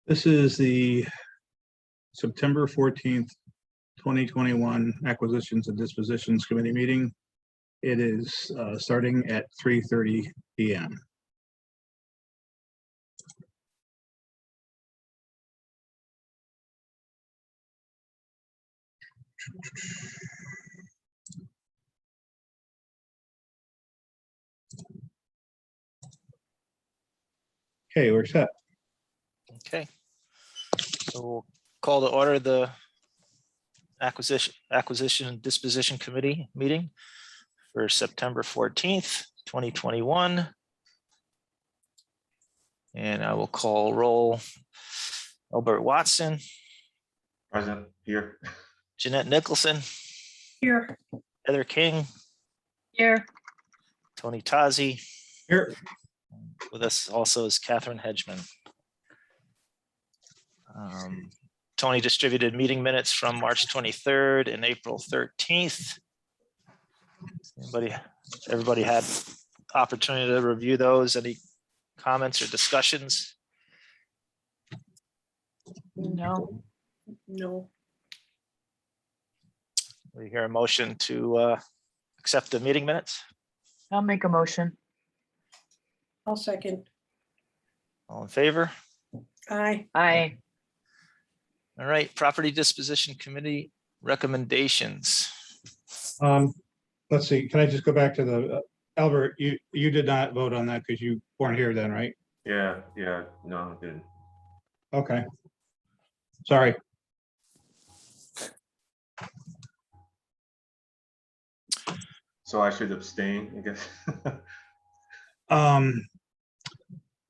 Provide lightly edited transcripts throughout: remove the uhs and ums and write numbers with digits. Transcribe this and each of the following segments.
This is the September 14th, 2021 Acquisitions and Dispositions Committee meeting. It is starting at 3:30 p.m. Okay, we're set. Okay, so we'll call to order the Acquisition and Disposition Committee meeting for September 14th, 2021. And I will call roll Albert Watson, Present here. Jeanette Nicholson, Here. Heather King, Here. Tony Tazi. Here. With us also is Catherine Hedgeman. Tony distributed meeting minutes from March 23rd and April 13th. Everybody had opportunity to review those. Any comments or discussions? No. We hear a motion to accept the meeting minutes. I'll make a motion. I'll second. All in favor? Aye. Aye. All right, Property Disposition Committee recommendations. Let's see, can I just go back to the, Albert, you did not vote on that because you weren't here then, right? Yeah, no, I didn't. Okay. Sorry. So I should abstain, I guess.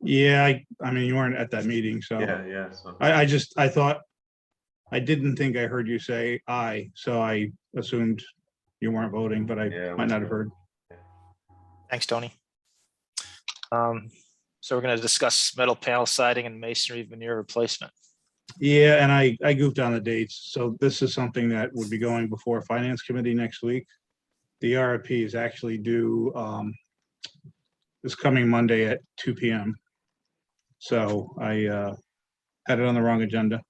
Yeah, I mean, you weren't at that meeting, so. Yeah, so. I thought, I didn't think I heard you say aye, so I assumed you weren't voting, but I might not have heard. Thanks, Tony. So we're going to discuss metal panel siding and masonry veneer replacement. Yeah, and I goofed on the dates, so this is something that would be going before Finance Committee next week. The RFP is actually due this coming Monday at 2 p.m. So I had it on the wrong agenda.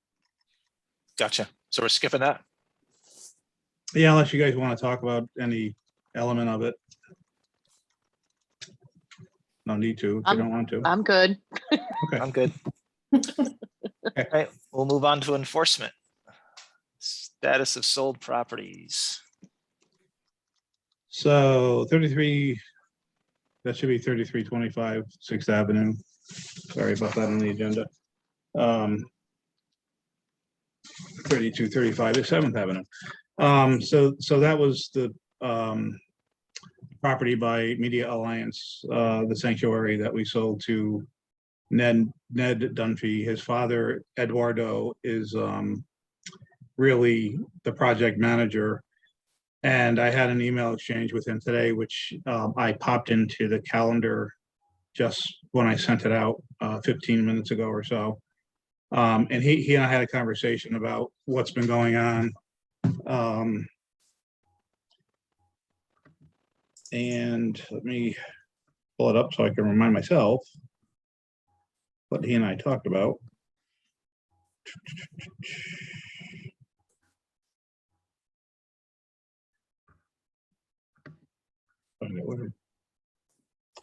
Gotcha. So we're skipping that. Yeah, unless you guys want to talk about any element of it. No need to, if you don't want to. I'm good. Okay. I'm good. All right, we'll move on to enforcement. Status of sold properties. So 33, that should be 3325 6th Avenue. Sorry about that on the agenda. 3235 is 7th Avenue. So that was the property by Media Alliance, the sanctuary that we sold to Ned Dunphy. His father, Eduardo, is really the project manager. And I had an email exchange with him today, which I popped into the calendar just when I sent it out 15 minutes ago or so. And he and I had a conversation about what's been going on. And let me pull it up so I can remind myself what he and I talked about.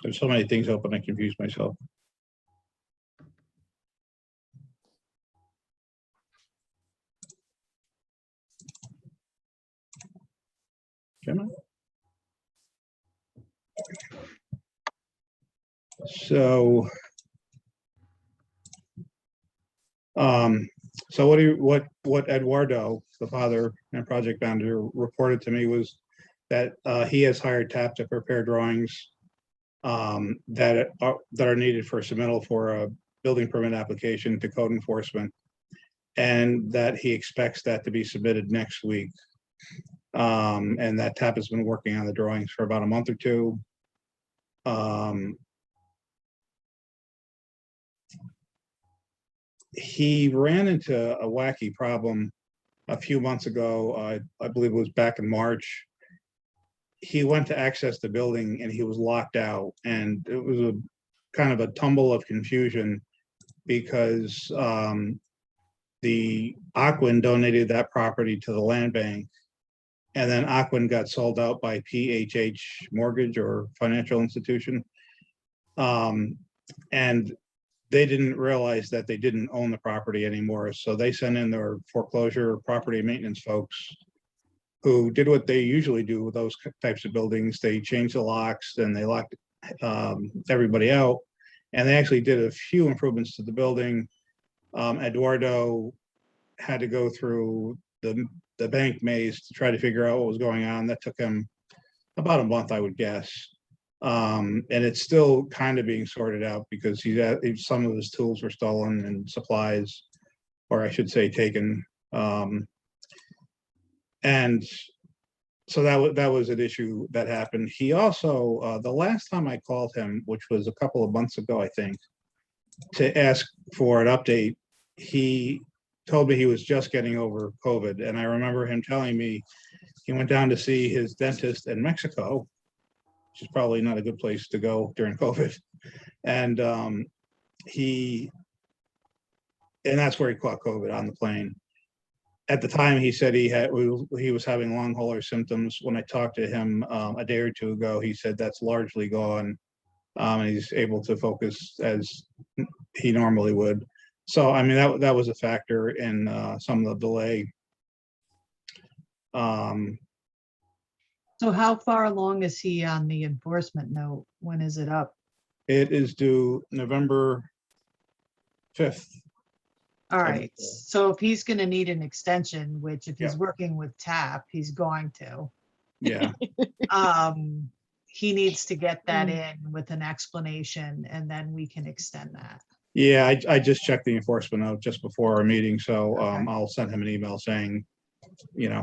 There's so many things open, I confuse myself. So what Eduardo, the father and project manager, reported to me was that he has hired TAP to prepare drawings that are needed for submittal for a building permit application to code enforcement, and that he expects that to be submitted next week. And that TAP has been working on the drawings for about a month or two. He ran into a wacky problem a few months ago. I believe it was back in March. He went to access the building and he was locked out, and it was a kind of a tumble of confusion. because the Aquin donated that property to the land bank. And then Aquin got sold out by PHH Mortgage or Financial Institution. And they didn't realize that they didn't own the property anymore. So they sent in their foreclosure property maintenance folks who did what they usually do with those types of buildings. They changed the locks and they locked everybody out. And they actually did a few improvements to the building. Eduardo had to go through the bank maze to try to figure out what was going on. That took him about a month, I would guess. And it's still kind of being sorted out because some of his tools were stolen and supplies, or I should say taken. And so that was an issue that happened. He also, the last time I called him, which was a couple of months ago, I think, to ask for an update, he told me he was just getting over COVID. And I remember him telling me he went down to see his dentist in Mexico, which is probably not a good place to go during COVID. And that's where he caught COVID, on the plane. At the time, he said he was having long hauler symptoms. When I talked to him a day or two ago, he said that's largely gone. And he's able to focus as he normally would. So, I mean, that was a factor in some of the delay. So how far along is he on the enforcement note? When is it up? It is due November 5th. All right, so if he's gonna need an extension, which if he's Yeah. working with TAP, he's going to. Yeah, He needs to get that in with an explanation and then we can extend that. yeah. I just checked the enforcement note just before our meeting, so Okay. I'll send him an email saying,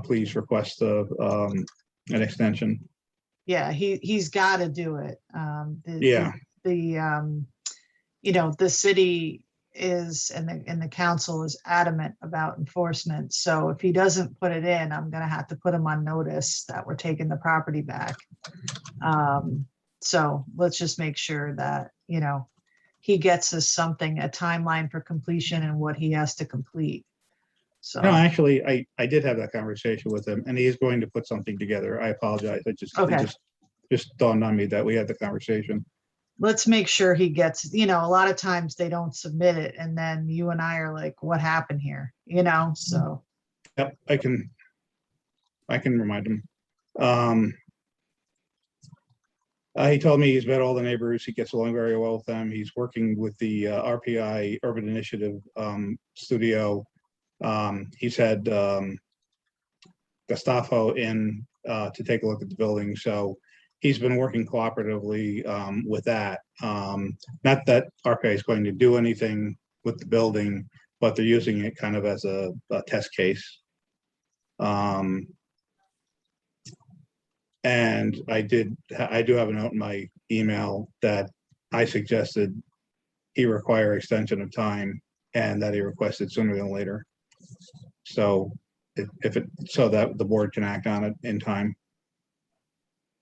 please request an extension. Yeah, he's gotta do it. Yeah. The city is, and the council is adamant about enforcement. So if he doesn't put it in, I'm gonna have to put him on notice that we're taking the property back. So let's just make sure that, he gets us something, a timeline for completion and what he has to complete. So, No, actually, I did have that conversation with him, and he is going to put something together. I apologize. It Okay. just dawned on me that we had the conversation. let's make sure he gets, a lot of times they don't submit it and then you and I are like, what happened here? So. Yep, I can remind him. He told me he's met all the neighbors. He gets along very well with them. He's working with the RPI Urban Initiative studio. He's had Gustavo in to take a look at the building. So he's been working cooperatively with that. Not that RPI is going to do anything with the building, but they're using it kind of as a test case. And I do have a note in my email that I suggested he require extension of time and that he requested sooner than later. So so that the board can act on it in time.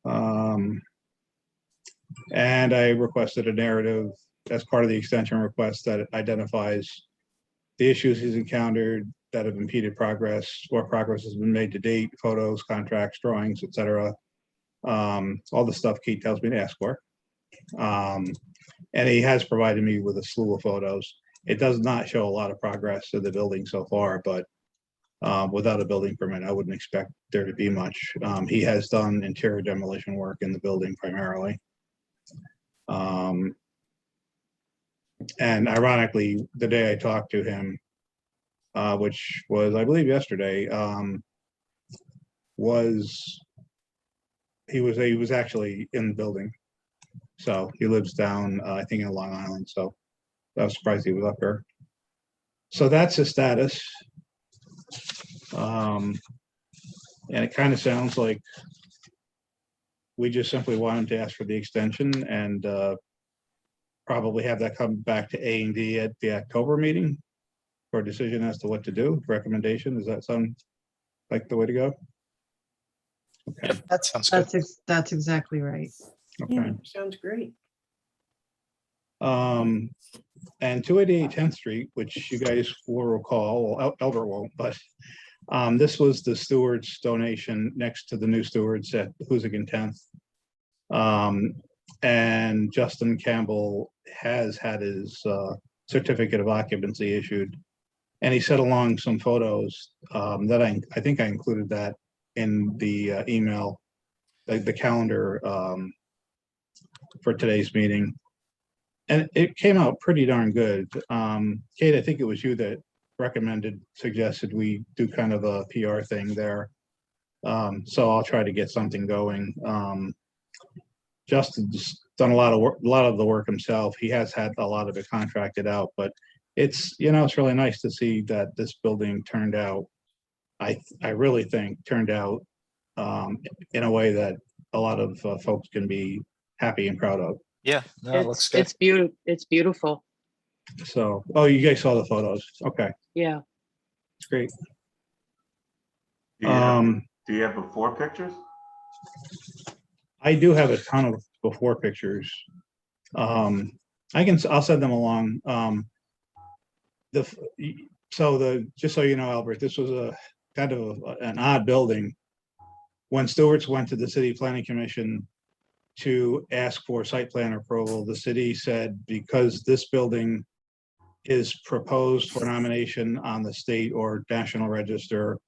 And I requested a narrative as part of the extension request that identifies the issues he's encountered that have impeded progress, what progress has been made to date, photos, contracts, drawings, etc. All the stuff Keith tells me to ask for. And he has provided me with a slew of photos. It does not show a lot of progress in the building so far, but without a building permit, I wouldn't expect there to be much. He has done interior demolition work in the building primarily. And ironically, the day I talked to him, which was, I believe, yesterday, he was actually in the building. So he lives down, I think, in Long Island. So I was surprised he was up there. So that's his status. And it kind of sounds like we just simply want him to ask for the extension and probably have that come back to A&D at the October meeting for a decision as to what to do, recommendation. Does that sound like the way to go? Okay. Yep, that sounds good. That's exactly right. Okay. Sounds great. And 288 10th Street, which you guys will recall, well, Albert won't, but this was the Stewards donation next to the new Stewards at Hoosick and 10th. And Justin Campbell has had his certificate of occupancy issued. And he sent along some photos that I think I included that in the email, like the calendar for today's meeting. And it came out pretty darn good. Kate, I think it was you that suggested we do kind of a PR thing there. So I'll try to get something going. Justin's done a lot of the work himself. He has had a lot of it contracted out, but it's really nice to see that this building turned out. I really think turned out in a way that a lot of folks can be happy and proud of. Yeah, no, it looks good. It's beautiful. So, oh, you guys saw the photos. Okay, Yeah. it's great. Do you have before pictures? I do have a ton of before pictures. I'll send them along. Just so you know, Albert, this was a kind of an odd building. When Stewart's went to the City Planning Commission to ask for site plan approval, the city said, because this building is proposed for nomination on the state or national register,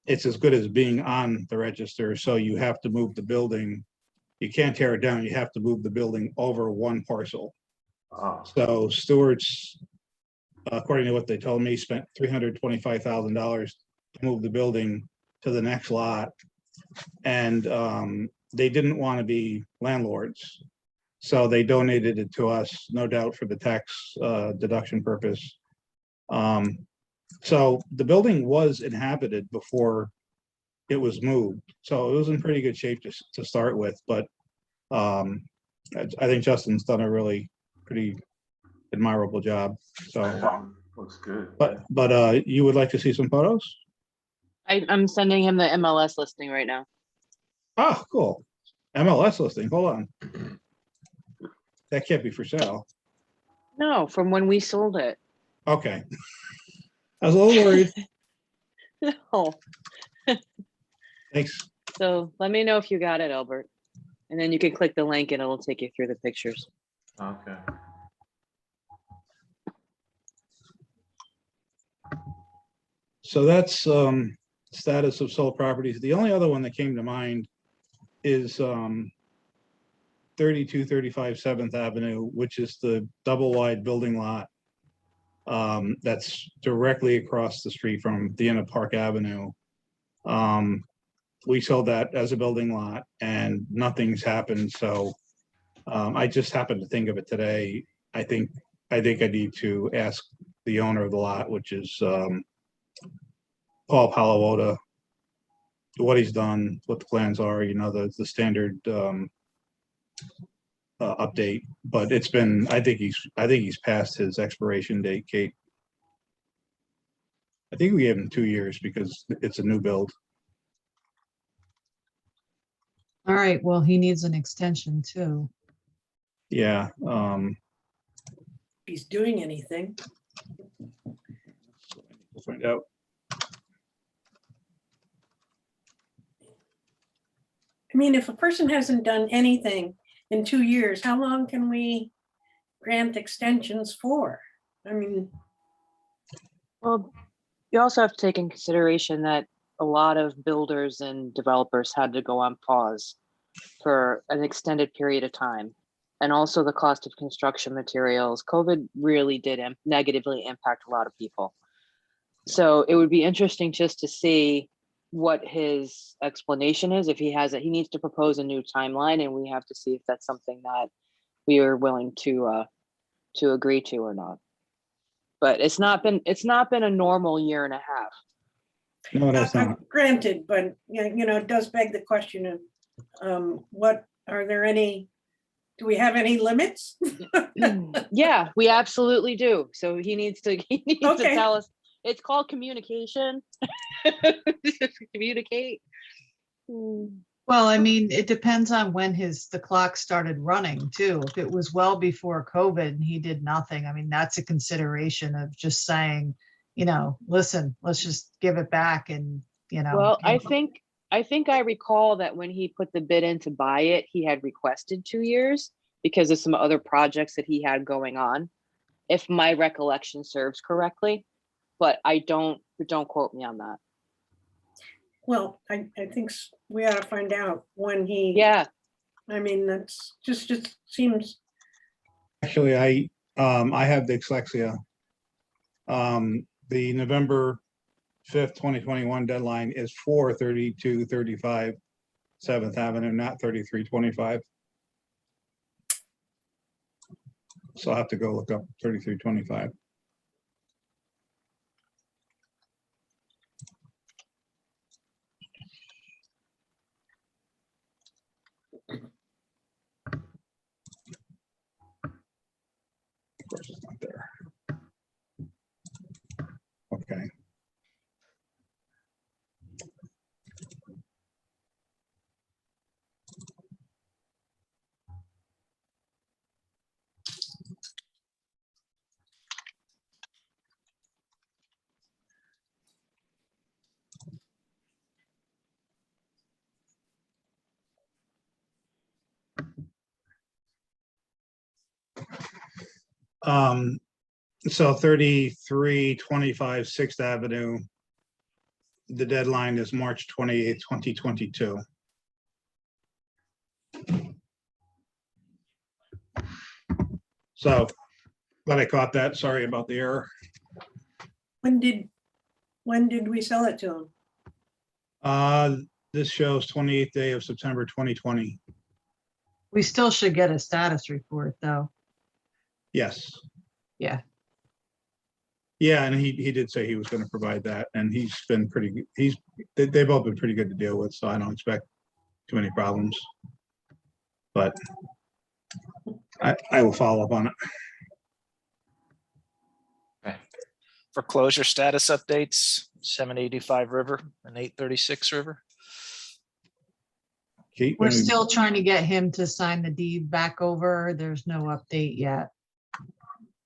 it's as good as being on the register. So you have to move the building. You can't tear it down. You have to move the building over one parcel. Oh, So Stewart's, according to what they told me, spent $325,000 to move the building to the next lot. And they didn't want to be landlords. So they donated it to us, no doubt for the tax deduction purpose. So the building was inhabited before it was moved. So it was in pretty good shape to start with, but I think Justin's done a really pretty admirable job. So, looks good. but you would like to see some photos? I'm sending him the MLS listing right now. Oh, cool. MLS listing. Hold on. That can't be for sale. No, from when we sold it. Okay. I was a little worried. No. Thanks. So let me know if you got it, Albert. And then you can click the link and it'll take you through the pictures. Okay. So that's status of sold properties. The only other one that came to mind is 3235 7th Avenue, which is the double wide building lot that's directly across the street from the end of Park Avenue. We sold that as a building lot and nothing's happened. So I just happened to think of it today. I think I need to ask the owner of the lot, which is Paul Palawota, what he's done, what the plans are, the standard update. But it's been, I think he's passed his expiration date, Kate. I think we gave him 2 years because it's a new build. All right, well, he needs an extension too. Yeah. He's doing anything. We'll find out. I mean, if a person hasn't done anything in 2 years, how long can we grant extensions for? I mean, Well, you also have to take in consideration that a lot of builders and developers had to go on pause for an extended period of time. And also the cost of construction materials. COVID really did negatively impact a lot of people. So it would be interesting just to see what his explanation is. If he has it, he needs to propose a new timeline, and we have to see if that's something that we are willing to agree to or not. But it's not been a normal year and a half. No, that's not. granted, but it does beg the question of what are there any? Do we have any limits? Yeah, we absolutely do. So he needs to Okay. tell us. It's called communication. Communicate. Well, Well, I mean, it depends on when the clock started running too. If it was well before COVID and he did nothing, I mean, that's a consideration of just saying, listen, let's just give it back and, Well, I and- think I recall that when he put the bid in to buy it, he had requested 2 years because of some other projects that he had going on, if my recollection serves correctly. But don't quote me on that. Well, I think we ought to find out when he. Yeah, I mean, that's just seems, Actually, I have dyslexia. The November 5th, 2021 deadline is for 3235 7th Avenue, not 3325. So I'll have to go look up 3325. Of course, it's not there. Okay. So 3325 6th Avenue. The deadline is March 28th, 2022. So, glad I caught that. Sorry about the error. when did we sell it to him? This shows 28th day of September 2020. we still should get a status report though. Yes. Yeah. Yeah, and he did say he was going to provide that, and he's been pretty good. They've both been pretty good to deal with, so I don't expect too many problems. But I will follow up on it. Foreclosure status updates, 785 River and 836 River. Kate, We're still trying to get him to sign the deed back over. There's no update yet.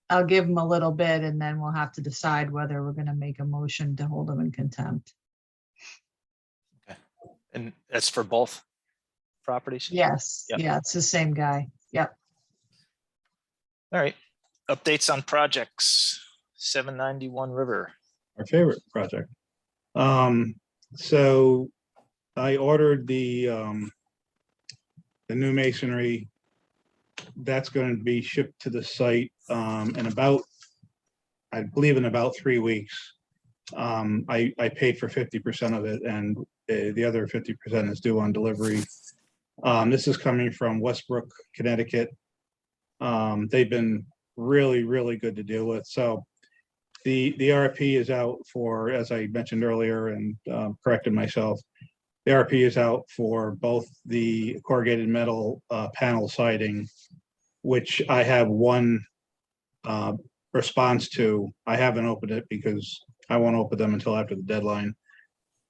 I'll give him a little bit and then we'll have to decide whether we're going to make a motion to hold him in contempt. And that's for both properties? Yes, Yep. yeah, it's the same guy. Yep. All right. Updates on projects, 791 River. our favorite project. So I ordered the new masonry. That's going to be shipped to the site in about, I believe in about 3 weeks. I paid for 50% of it, and the other 50% is due on delivery. This is coming from Westbrook, Connecticut. They've been really, really good to deal with. So the RFP is out for, as I mentioned earlier and corrected myself, the RFP is out for both the corrugated metal panel siding, which I have one response to. I haven't opened it because I won't open them until after the deadline.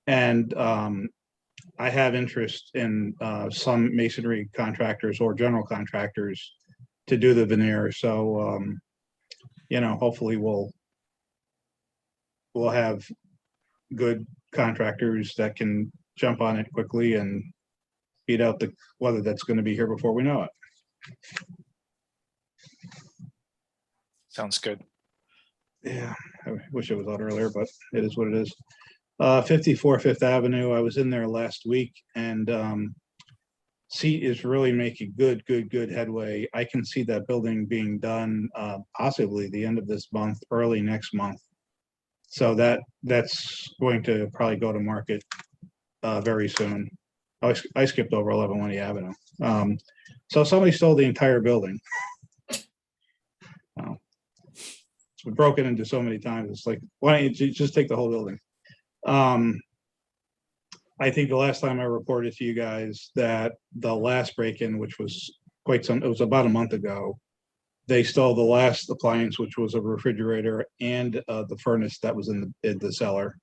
And I have interest in some masonry contractors or general contractors to do the veneer. So, hopefully we'll have good contractors that can jump on it quickly and beat out the weather that's going to be here before we know it. Sounds good. Yeah, I wish it was out earlier, but it is what it is. 54 Fifth Avenue, I was in there last week, and SEAT is really making good headway. I can see that building being done possibly the end of this month, early next month. So that's going to probably go to market very soon. I skipped over 11 Winnie Avenue. So somebody stole the entire building. It's been broken into so many times. It's like, why don't you just take the whole building? I think the last time I reported to you guys that the last break-in, which was it was about a month ago, they stole the last appliance, which was a refrigerator and the furnace that was in the cellar.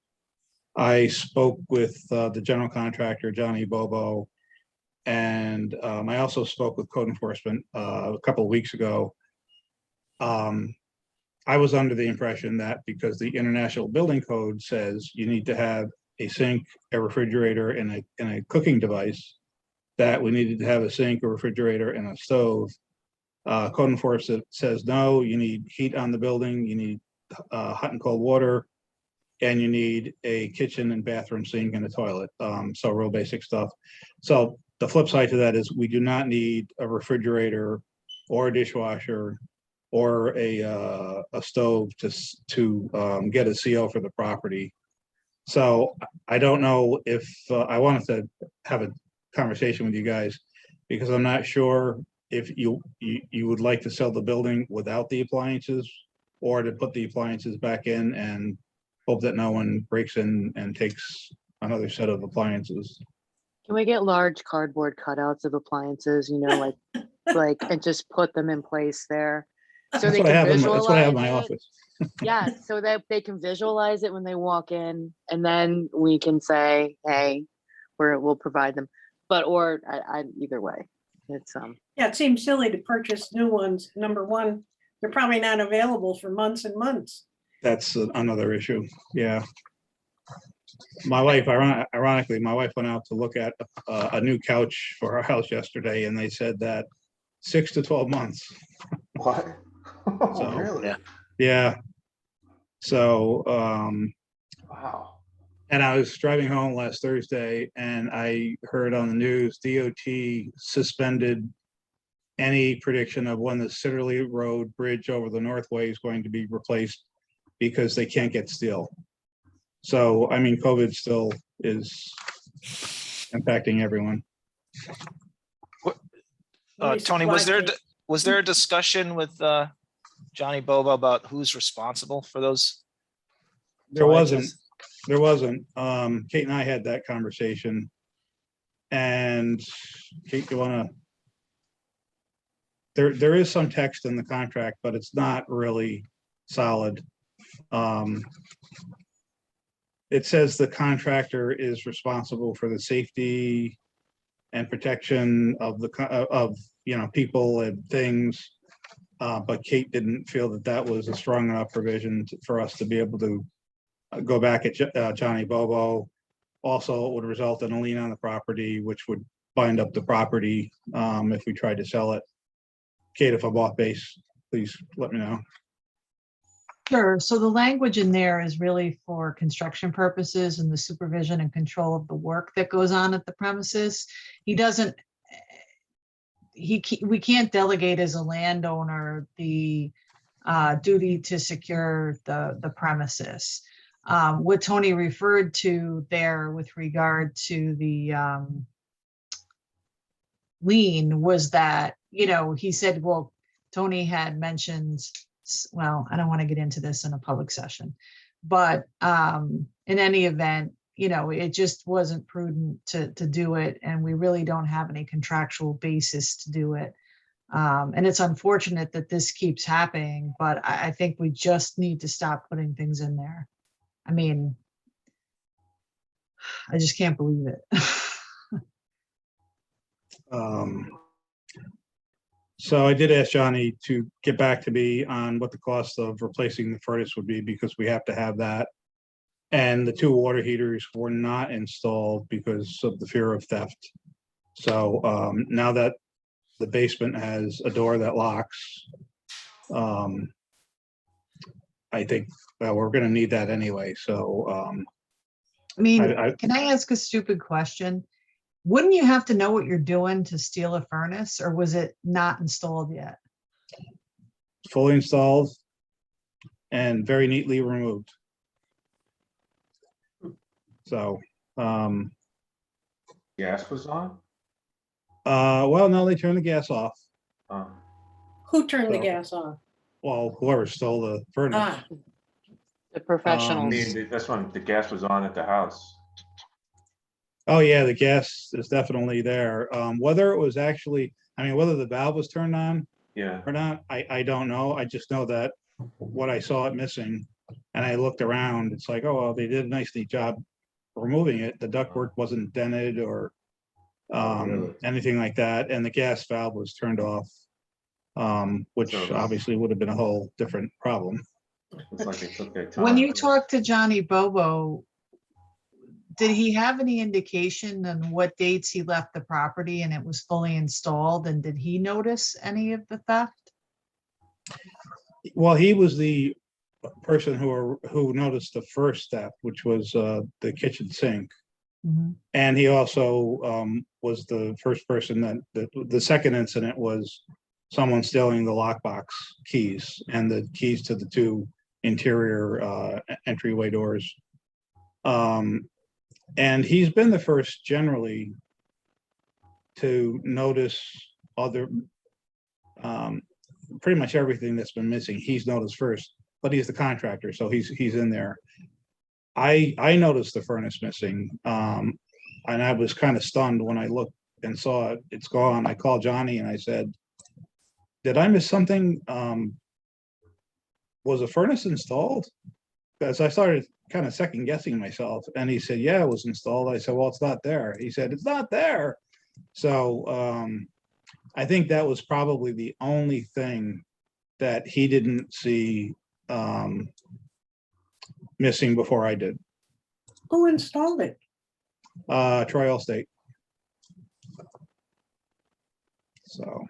I spoke with the general contractor, Johnny Bobo, And I also spoke with code enforcement a couple of weeks ago. I was under the impression that because the International Building Code says you need to have a sink, a refrigerator, and a cooking device, that we needed to have a sink, a refrigerator, and a stove. Code enforcement says, no, you need heat on the building, you need hot and cold water, and you need a kitchen and bathroom sink and a toilet. So real basic stuff. So the flip side to that is we do not need a refrigerator or a dishwasher or a stove to get a CO for the property. So I don't know if I wanted to have a conversation with you guys, because I'm not sure if you would like to sell the building without the appliances, or to put the appliances back in and hope that no one breaks in and takes another set of appliances. Can we get large cardboard cutouts of appliances, you know, like, and just put them in place there? So That's they what I can have that's what I have in my visualize it. office. Yeah, so that they can visualize it when they walk in, and then we can say, hey, we'll provide them. But, or I either way, it's Yeah, it seems silly to purchase new ones. Number one, they're probably not available for months and months. That's another issue. Yeah. My wife, ironically, my wife went out to look at a new couch for our house yesterday, and they said that 6 to 12 months. What? So, Oh, really? yeah. Yeah. So, Wow. and I was driving home last Thursday and I heard on the news, DOT suspended any prediction of when the Sitterley Road Bridge over the Northway is going to be replaced because they can't get steel. So, I mean, COVID still is impacting everyone. Tony, was there a discussion with Johnny Bobo about who's responsible for those? There wasn't. appliances? There wasn't. Kate and I had that conversation. And Kate, you wanna? There is some text in the contract, but it's not really solid. It says the contractor is responsible for the safety and protection of people and things. But Kate didn't feel that that was a strong enough provision for us to be able to go back at Johnny Bobo. Also, it would result in a lien on the property, which would bind up the property if we tried to sell it. Kate, if I'm off base, please let me know. Sure. So the language in there is really for construction purposes and the supervision and control of the work that goes on at the premises. We can't delegate as a landowner the duty to secure the premises. What Tony referred to there with regard to the lien was that, he said, well, Tony had mentioned, well, I don't want to get into this in a public session, but in any event, it just wasn't prudent to do it. And we really don't have any contractual basis to do it. And it's unfortunate that this keeps happening, but I think we just need to stop putting things in there. I mean, I just can't believe it. So I did ask Johnny to get back to me on what the cost of replacing the furnace would be, because we have to have that. And the 2 water heaters were not installed because of the fear of theft. So now that the basement has a door that locks, I think we're going to need that anyway. So I mean, can I ask a stupid question? Wouldn't you have to know what you're doing to steal a furnace, or was it not installed yet? fully installed and very neatly removed. So, Gas was on? well, no, they turned the gas off. Who turned the So- gas off? Well, whoever stole the furnace. Ah, the I professionals. mean, that's when the gas was on at the house. Oh, yeah, the gas is definitely there. Whether it was actually, whether the valve was turned on Yeah. or not, I don't know. I just know that what I saw it missing, and I looked around, it's like, oh, well, they did a nice neat job removing it. The ductwork wasn't dented or really? anything like that, and the gas valve was turned off. Which So- obviously would have been a whole different problem. Looks like they took their time. When you talked to Johnny Bobo, did he have any indication on what dates he left the property and it was fully installed? And did he notice any of the theft? Well, he was the person who noticed the first theft, which was the kitchen sink. Mhm. And he also was the first person that the second incident was someone stealing the lockbox keys and the keys to the two interior entryway doors. And he's been the first generally to notice other, pretty much everything that's been missing, he's noticed first, but he's the contractor, so he's in there. I noticed the furnace missing, and I was kind of stunned when I looked and saw it's gone. I called Johnny and I said, did I miss something? Was a furnace installed? Because I started kind of second guessing myself, and he said, yeah, it was installed. I said, well, it's not there. He said, it's not there. So I think that was probably the only thing that he didn't see missing before I did. Who installed it? Troy Allstate. So.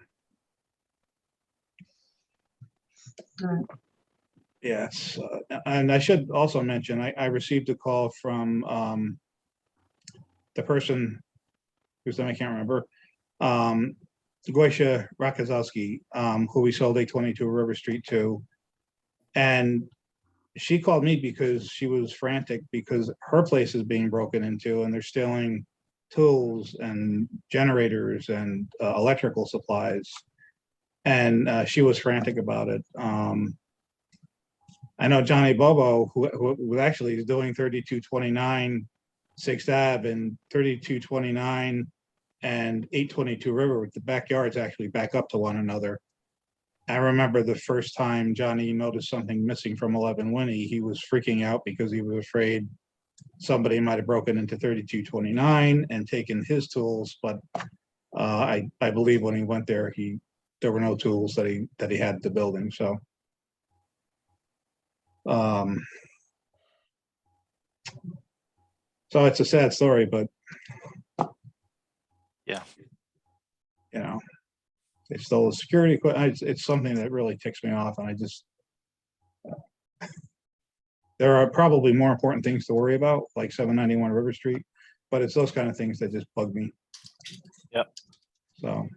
Right. Yes, and I should also mention, I received a call from the person whose name I can't remember, Goisha Rakazowski, who we sold 822 River Street to. And she called me because she was frantic because her place is being broken into and they're stealing tools and generators and electrical supplies. And she was frantic about it. I know Johnny Bobo, who actually is doing 3229 6th Ave and 3229 and 822 River, with the backyards actually back up to one another. I remember the first time Johnny noticed something missing from 11 Winnie, he was freaking out because he was afraid somebody might have broken into 3229 and taken his tools. But I believe when he went there, there were no tools that he had at the building. So. So it's a sad story, but Yeah. You know, they stole the security equipment. It's something that really ticks me off, and I just there are probably more important things to worry about, like 791 River Street, but it's those kind of things that just bug me. Yep. So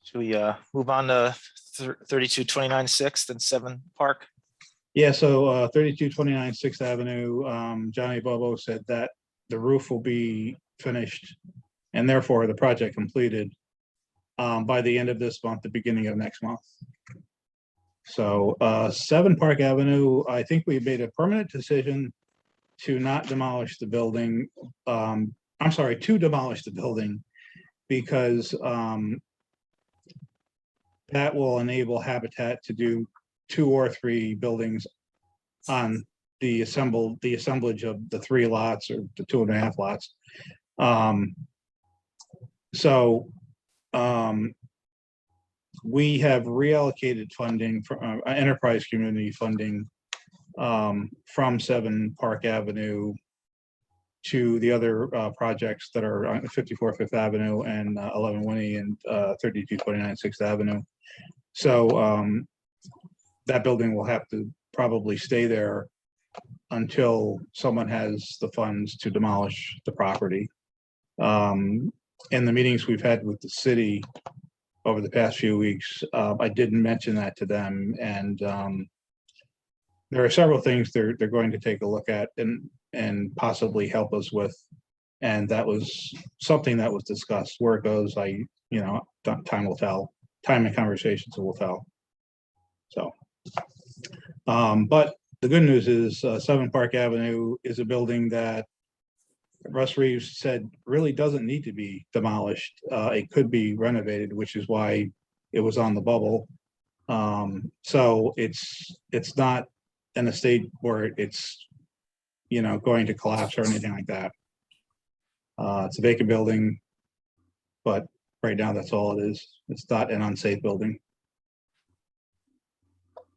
Should we move on to 3229 6th and 7 Park? yeah, so 3229 6th Avenue, Johnny Bobo said that the roof will be finished and therefore the project completed by the end of this month, the beginning of next month. So 7 Park Avenue, I think we made a permanent decision to not demolish the building. I'm sorry, to demolish the building because that will enable Habitat to do 2 or 3 buildings on the assemblage of the 3 lots or the 2.5 lots. We have reallocated funding from enterprise community funding from 7 Park Avenue to the other projects that are on 54 Fifth Avenue and 11 Winnie and 3229 6th Avenue. So that building will have to probably stay there until someone has the funds to demolish the property. In the meetings we've had with the city over the past few weeks, I didn't mention that to them, and there are several things they're going to take a look at and possibly help us with, and that was something that was discussed. Where it goes, time will tell. Time and conversations will tell. So, but the good news is 7 Park Avenue is a building that Russ Reeves said really doesn't need to be demolished. It could be renovated, which is why it was on the bubble. So it's not in a state where it's going to collapse or anything like that. It's a vacant building. But right now, that's all it is. It's not an unsafe building.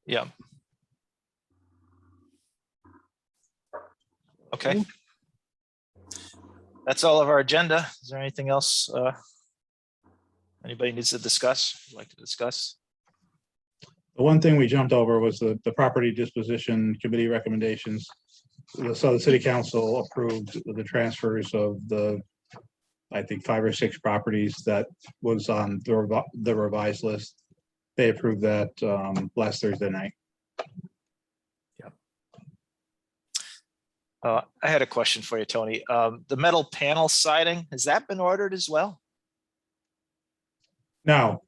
Yeah. Okay. That's all of our agenda. Is there anything else anybody needs to discuss, like to discuss? The one thing we jumped over was the property disposition committee recommendations. So the city council approved the transfers of I think 5 or 6 properties that was on the revised list. They approved that last Thursday night. I had a question for you, Tony. The metal panel siding, has that been ordered as well? Now,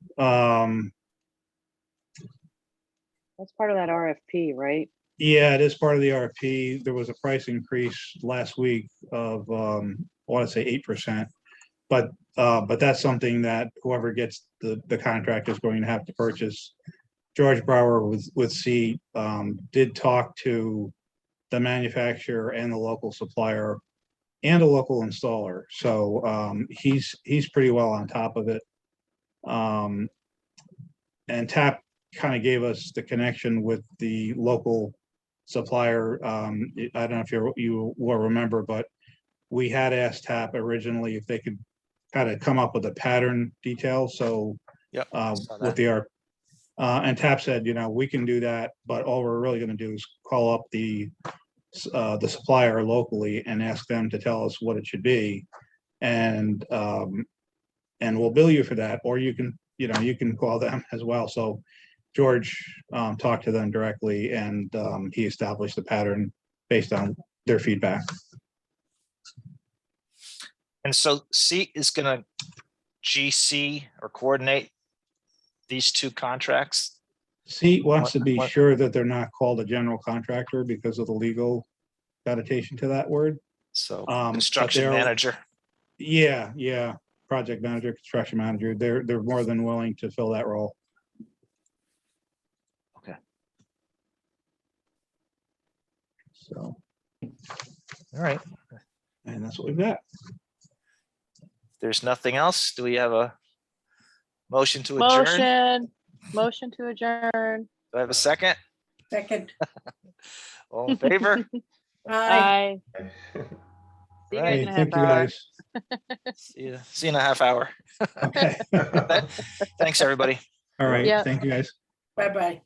That's part of that RFP, right? yeah, it is part of the RFP. There was a price increase last week of, I want to say 8%. But that's something that whoever gets the contract is going to have to purchase. George Brower with C did talk to the manufacturer and the local supplier and a local installer. So he's pretty well on top of it. And TAP kind of gave us the connection with the local supplier. I don't know if you will remember, but we had asked TAP originally if they could kind of come up with a pattern detail. So Yep. with the and TAP said, we can do that, but all we're really going to do is call up the supplier locally and ask them to tell us what it should be, and we'll bill you for that, or you can call them as well. So George talked to them directly, and he established the pattern based on their feedback. And so C is gonna GC or coordinate these 2 contracts? C wants to be What- sure that they're not called a general contractor because of the legal connotation to that word. So but construction they're- manager. Yeah, project manager, construction manager, they're more than willing to fill that role. Okay. So, All right. and that's what we've got. If there's nothing else, do we have a motion to adjourn? Motion to adjourn. Do I have a second? Second. All in favor? Aye. Aye. See you guys Hey, in a half thank you, hour. guys. See you in a half hour. Okay, Thanks, everybody. all right, Yeah. thank you, guys. Bye-bye.